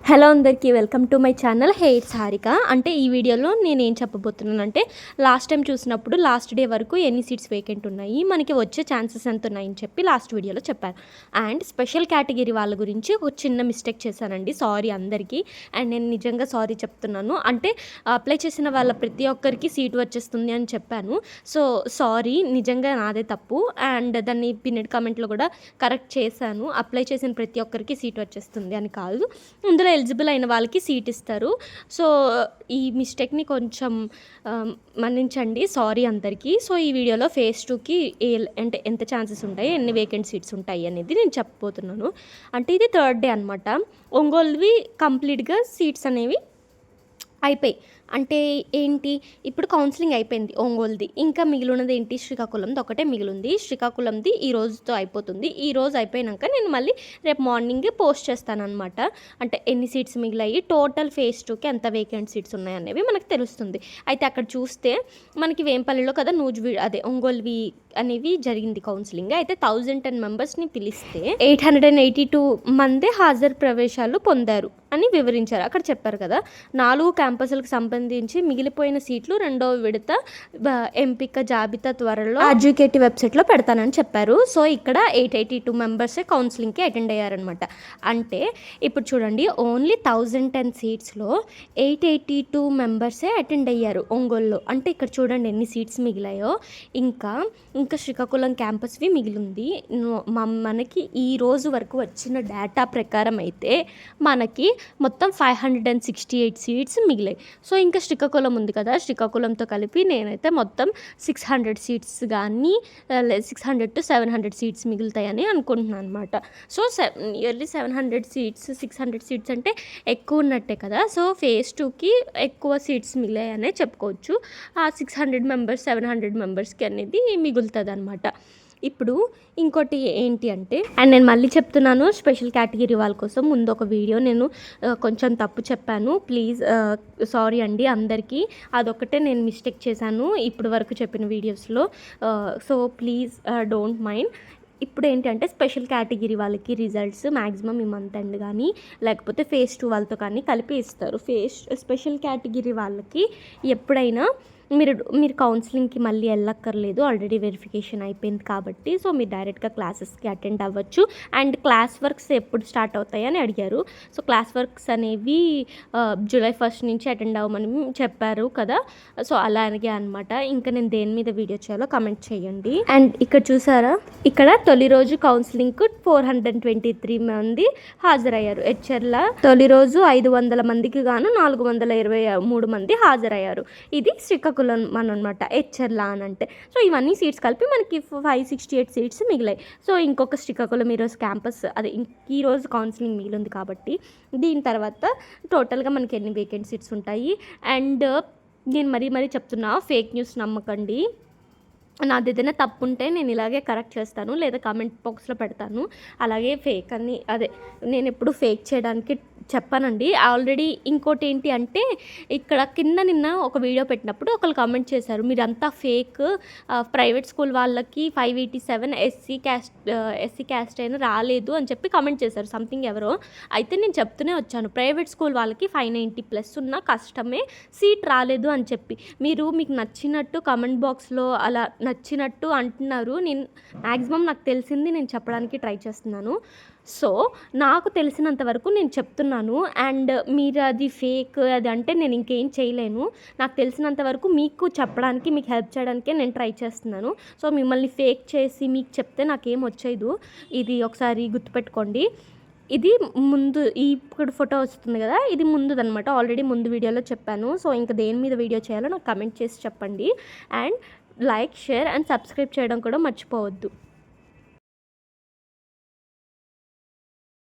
Hello అందరికీ welcome to my channel it's Harika. అంటే ఈ వీడియోలో నేను ఏం చెప్పబోతున్నానంటే, లాస్ట్ టైం చూసినప్పుడు లాస్ట్ డే వరకు ఎన్ని సీట్స్ వేకెంట్ ఉన్నాయి, మనకి వచ్చే ఛాన్సెస్ ఎంత ఉన్నాయని చెప్పి లాస్ట్ వీడియోలో చెప్పాను. అండ్ స్పెషల్ కేటగిరీ వాళ్ళ గురించి ఒక చిన్న మిస్టేక్ చేశానండి, సారీ అందరికీ. అండ్ నేను నిజంగా సారీ చెప్తున్నాను. అంటే అప్లై చేసిన వాళ్ళ ప్రతి ఒక్కరికి సీట్ వచ్చేస్తుంది అని చెప్పాను. సో సారీ, నిజంగా నాదే తప్పు. అండ్ దాన్ని పిన్నెడ్ కామెంట్లో కూడా కరెక్ట్ చేశాను. అప్లై చేసిన ప్రతి ఒక్కరికి సీట్ వచ్చేస్తుంది అని కాదు, ఇందులో ఎలిజిబుల్ అయిన వాళ్ళకి సీట్ ఇస్తారు. సో ఈ మిస్టేక్ని కొంచెం మన్నించండి, సారీ అందరికీ. సో ఈ వీడియోలో ఫేజ్ 2కి అంటే ఎంత ఛాన్సెస్ ఉంటాయి, ఎన్ని వేకెంట్ సీట్స్ ఉంటాయి అనేది నేను చెప్పబోతున్నాను. అంటే ఇది 3rd డే అనమాట. ఒంగోలువి కంప్లీట్గా సీట్స్ అనేవి అయిపోయి, అంటే ఏంటి, ఇప్పుడు కౌన్సిలింగ్ అయిపోయింది ఒంగోలుది. ఇంకా మిగిలినది ఏంటి, శ్రీకాకుళంది ఒకటే మిగిలింది. శ్రీకాకుళంది ఈ రోజుతో అయిపోతుంది. ఈ రోజు అయిపోయాక నేను మళ్ళీ రేపు మార్నింగ్ పోస్ట్ చేస్తాను అనమాట. అంటే ఎన్ని సీట్స్ మిగిలాయి, టోటల్ ఫేజ్ 2కి ఎంత వేకెంట్ సీట్స్ ఉన్నాయనేవి మనకు తెలుస్తుంది. అయితే అక్కడ చూస్తే మనకి వేంపల్లిలో కదా అదే ఒంగోలువి అనేవి జరిగింది కౌన్సిలింగ్. అయితే 1010 మెంబర్స్ని పిలిస్తే 882 మంది హాజరు ప్రవేశాలు పొందారు అని వివరించారు. అక్కడ చెప్పారు కదా, 4 క్యాంపస్లకు సంబంధించి మిగిలిపోయిన సీట్లు 2వ విడత ఎంపిక జాబితా త్వరలో ఎడ్యుకేటివ్ వెబ్సైట్లో పెడతానని చెప్పారు. సో ఇక్కడ 882 మెంబర్సే కౌన్సిలింగ్కి అటెండ్ అయ్యారనమాట. అంటే ఇప్పుడు చూడండి, ఓన్లీ 1010 సీట్స్లో 882 మెంబర్సే అటెండ్ అయ్యారు ఒంగోలులో. అంటే ఇక్కడ చూడండి ఎన్ని సీట్స్ మిగిలాయో. ఇంకా శ్రీకాకుళం క్యాంపస్వి మిగిలింది. మనకి ఈ రోజు వరకు వచ్చిన డేటా ప్రకారం అయితే మనకి మొత్తం 568 సీట్స్ మిగిలాయి. సో ఇంకా శ్రీకాకుళం ఉంది కదా, శ్రీకాకుళంతో కలిపి నేనైతే మొత్తం 600 సీట్స్ కానీ 600 to 700 సీట్స్ మిగులుతాయని అనుకుంటున్నాను అనమాట. సో నియర్లీ 700 సీట్స్ 600 సీట్స్ అంటే ఎక్కువ ఉన్నట్టే కదా. సో ఫేజ్ 2కి ఎక్కువ సీట్స్ మిగిలాయనే చెప్పుకోవచ్చు. ఆ 600 మెంబర్స్ 700 మెంబర్స్కి అనేది మిగులుతుంది అనమాట. ఇప్పుడు ఇంకోటి ఏంటి అంటే, అండ్ నేను మళ్ళీ చెప్తున్నాను, స్పెషల్ కేటగిరీ వాళ్ళ కోసం ముందు ఒక వీడియో నేను కొంచెం తప్పు చెప్పాను, ప్లీజ్ సారీ అండి అందరికీ. అదొకటే నేను మిస్టేక్ చేశాను ఇప్పుడు వరకు చెప్పిన వీడియోస్లో. So please don't mind. ఇప్పుడు ఏంటంటే, స్పెషల్ కేటగిరీ వాళ్ళకి రిజల్ట్స్ మ్యాక్సిమం ఈ మంత్ ఎండ్ కానీ లేకపోతే ఫేజ్ 2 వాళ్ళతో కానీ కలిపి ఇస్తారు. స్పెషల్ కేటగిరీ వాళ్ళకి ఎప్పుడైనా మీరు కౌన్సిలింగ్కి మళ్ళీ వెళ్ళక్కర్లేదు, ఆల్రెడీ వెరిఫికేషన్ అయిపోయింది కాబట్టి. సో మీరు డైరెక్ట్గా క్లాసెస్కి అటెండ్ అవ్వచ్చు. అండ్ క్లాస్ వర్క్స్ ఎప్పుడు స్టార్ట్ అవుతాయని అడిగారు. సో క్లాస్ వర్క్స్ అనేవి July 1st నుంచి అటెండ్ అవ్వమని చెప్పారు కదా. సో అలాగే అనమాట. ఇంకా నేను దేని మీద వీడియో చేయాలో కమెంట్ చేయండి. అండ్ ఇక్కడ చూసారా, ఇక్కడ తొలి రోజు కౌన్సిలింగ్కు 423 మంది హాజరయ్యారు. హెచ్ఆర్ల తొలి రోజు 500 మందికి గాను 423 మంది హాజరయ్యారు. ఇది శ్రీకాకుళం అనమాట, హెచ్ఆర్లా అని అంటే. సో ఇవన్నీ సీట్స్ కలిపి మనకి 568 సీట్స్ మిగిలాయి. సో ఇంకొక శ్రీకాకుళం ఈరోజు క్యాంపస్ అదే ఈరోజు కౌన్సిలింగ్ మిగిలింది కాబట్టి దీని తర్వాత టోటల్గా మనకి ఎన్ని వేకెంట్ సీట్స్ ఉంటాయి. అండ్ నేను మరీ చెప్తున్నా, ఫేక్ న్యూస్ నమ్మకండి. నాది ఏదైనా తప్పు ఉంటే నేను ఇలాగే కరెక్ట్ చేస్తాను, లేదా కామెంట్ బాక్స్లో పెడతాను. అలాగే ఫేక్ అని నేను ఎప్పుడు ఫేక్ చేయడానికి చెప్పానండి. ఆల్రెడీ ఇంకోటి ఏంటి అంటే, ఇక్కడ కింద నిన్న ఒక వీడియో పెట్టినప్పుడు ఒకళ్ళు కామెంట్ చేశారు, మీరంతా ఫేక్, ప్రైవేట్ స్కూల్ వాళ్ళకి 587 ఎస్సీ క్యాస్ట్ అయినా రాలేదు అని చెప్పి కామెంట్ చేశారు సంథింగ్ ఎవరో. అయితే నేను చెప్తూనే వచ్చాను, ప్రైవేట్ స్కూల్ వాళ్ళకి 590+ ఉన్న కష్టమే, సీట్ రాలేదు అని చెప్పి. మీకు నచ్చినట్టు కామెంట్ బాక్స్లో అలా నచ్చినట్టు అంటున్నారు. నేను మ్యాక్సిమం నాకు తెలిసింది నేను చెప్పడానికి ట్రై చేస్తున్నాను. సో నాకు తెలిసినంత వరకు నేను చెప్తున్నాను. అండ్ మీరు అది ఫేక్ అది అంటే నేను ఇంకేం చేయలేను. నాకు తెలిసినంత వరకు మీకు చెప్పడానికి, మీకు హెల్ప్ చేయడానికే నేను ట్రై చేస్తున్నాను. సో మిమ్మల్ని ఫేక్ చేసి మీకు చెప్తే నాకేం వచ్చేదు, ఇది ఒకసారి గుర్తుపెట్టుకోండి. ఇది ముందు ఇప్పుడు ఫోటో వస్తుంది కదా, ఇది ముందుదనమాట. ఆల్రెడీ ముందు వీడియోలో చెప్పాను. సో ఇంకా దేని మీద వీడియో చేయాలో నాకు కమెంట్ చేసి చెప్పండి. And like, share and subscribe చేయడం కూడా మర్చిపోవద్దు.